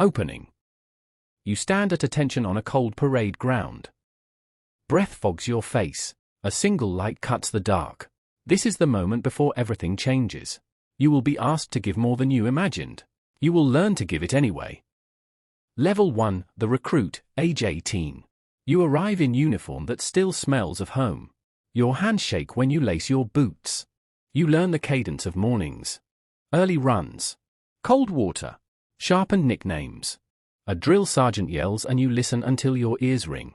Opening. You stand at attention on a cold parade ground. Breath fogs your face. A single light cuts the dark. This is the moment before everything changes. You will be asked to give more than you imagined. You will learn to give it anyway. Level 1, the recruit, age 18. You arrive in uniform that still smells of home. Your hands shake when you lace your boots. You learn the cadence of mornings. Early runs. Cold water. Sharpened nicknames. A drill sergeant yells and you listen until your ears ring.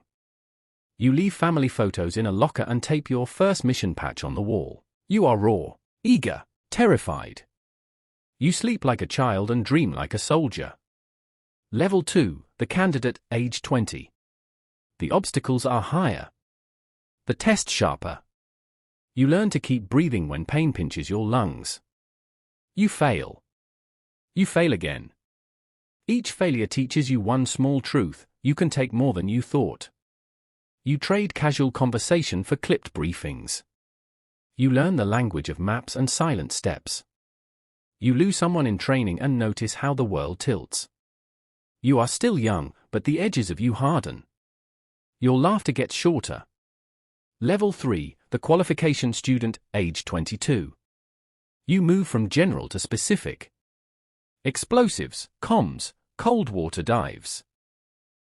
You leave family photos in a locker and tape your first mission patch on the wall. You are raw, eager, terrified. You sleep like a child and dream like a soldier. Level 2, the candidate, age 20. The obstacles are higher. The test sharper. You learn to keep breathing when pain pinches your lungs. You fail. You fail again. Each failure teaches you one small truth: you can take more than you thought. You trade casual conversation for clipped briefings. You learn the language of maps and silent steps. You lose someone in training and notice how the world tilts. You are still young, but the edges of you harden. Your laughter gets shorter. Level 3, the qualification student, age 22. You move from general to specific. Explosives, comms, cold water dives.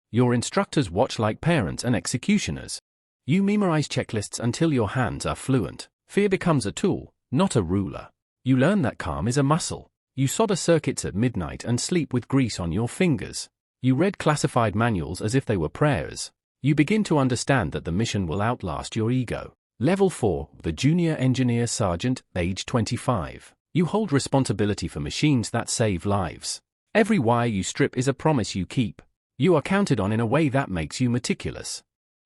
Your instructors watch like parents and executioners. You memorize checklists until your hands are fluent. Fear becomes a tool, not a ruler. You learn that calm is a muscle. You solder circuits at midnight and sleep with grease on your fingers. You read classified manuals as if they were prayers. You begin to understand that the mission will outlast your ego. Level 4, the junior engineer sergeant, age 25. You hold responsibility for machines that save lives. Every wire you strip is a promise you keep. You are counted on in a way that makes you meticulous.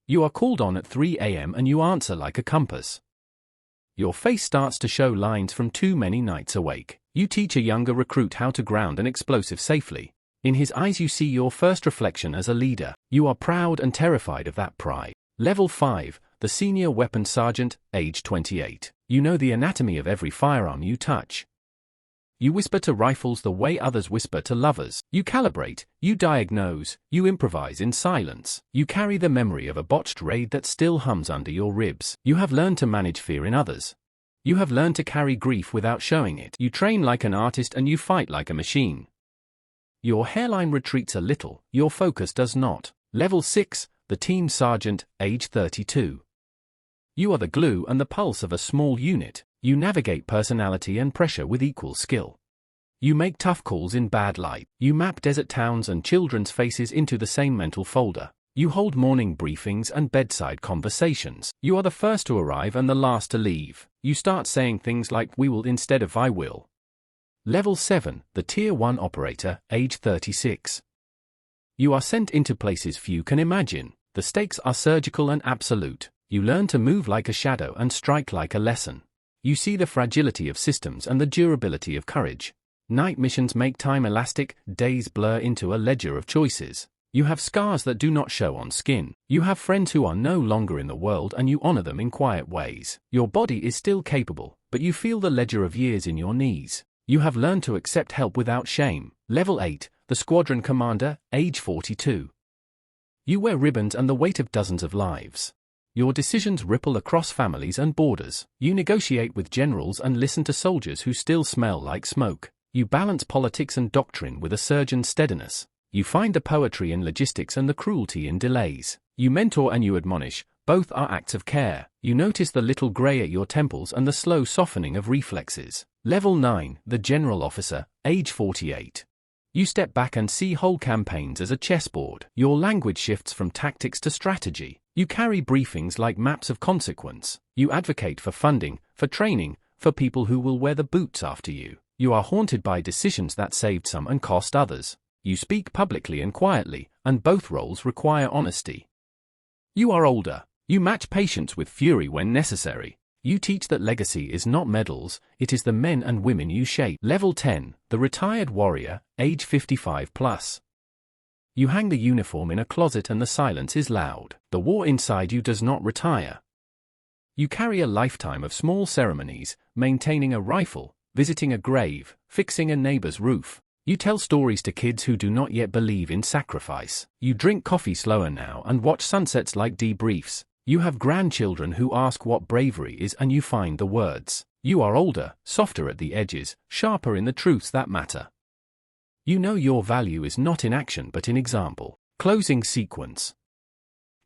You are called on at 3 a.m. and you answer like a compass. Your face starts to show lines from too many nights awake. You teach a younger recruit how to ground an explosive safely. In his eyes you see your first reflection as a leader. You are proud and terrified of that pride. Level 5, the senior weapons sergeant, age 28. You know the anatomy of every firearm you touch. You whisper to rifles the way others whisper to lovers. You calibrate, you diagnose, you improvise in silence. You carry the memory of a botched raid that still hums under your ribs. You have learned to manage fear in others. You have learned to carry grief without showing it. You train like an artist and you fight like a machine. Your hairline retreats a little, your focus does not. Level 6, the team sergeant, age 32. You are the glue and the pulse of a small unit. You navigate personality and pressure with equal skill. You make tough calls in bad light. You map desert towns and children's faces into the same mental folder. You hold morning briefings and bedside conversations. You are the first to arrive and the last to leave. You start saying things like "we will" instead of "I will." Level 7, the Tier 1 operator, age 36. You are sent into places few can imagine. The stakes are surgical and absolute. You learn to move like a shadow and strike like a lesson. You see the fragility of systems and the durability of courage. Night missions make time elastic, days blur into a ledger of choices. You have scars that do not show on skin. You have friends who are no longer in the world and you honor them in quiet ways. Your body is still capable, but you feel the ledger of years in your knees. You have learned to accept help without shame. Level 8, the squadron commander, age 42. You wear ribbons and the weight of dozens of lives. Your decisions ripple across families and borders. You negotiate with generals and listen to soldiers who still smell like smoke. You balance politics and doctrine with a surgeon's steadiness. You find the poetry in logistics and the cruelty in delays. You mentor and you admonish. Both are acts of care. You notice the little gray at your temples and the slow softening of reflexes. Level 9, the general officer, age 48. You step back and see whole campaigns as a chessboard. Your language shifts from tactics to strategy. You carry briefings like maps of consequence. You advocate for funding, for training, for people who will wear the boots after you. You are haunted by decisions that saved some and cost others. You speak publicly and quietly, and both roles require honesty. You are older. You match patience with fury when necessary. You teach that legacy is not medals, it is the men and women you shape. Level 10, the retired warrior, age 55 plus. You hang the uniform in a closet and the silence is loud. The war inside you does not retire. You carry a lifetime of small ceremonies, maintaining a rifle, visiting a grave, fixing a neighbor's roof. You tell stories to kids who do not yet believe in sacrifice. You drink coffee slower now and watch sunsets like debriefs. You have grandchildren who ask what bravery is and you find the words. You are older, softer at the edges, sharper in the truths that matter. You know your value is not in action but in example. Closing sequence.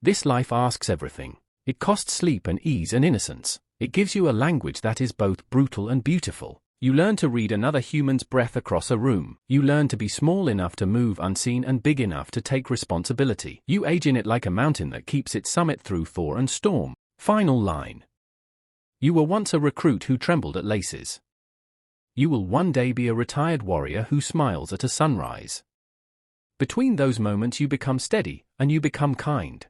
This life asks everything. It costs sleep and ease and innocence. It gives you a language that is both brutal and beautiful. You learn to read another human's breath across a room. You learn to be small enough to move unseen and big enough to take responsibility. You age in it like a mountain that keeps its summit through thaw and storm. Final line. You were once a recruit who trembled at laces. You will one day be a retired warrior who smiles at a sunrise. Between those moments you become steady, and you become kind.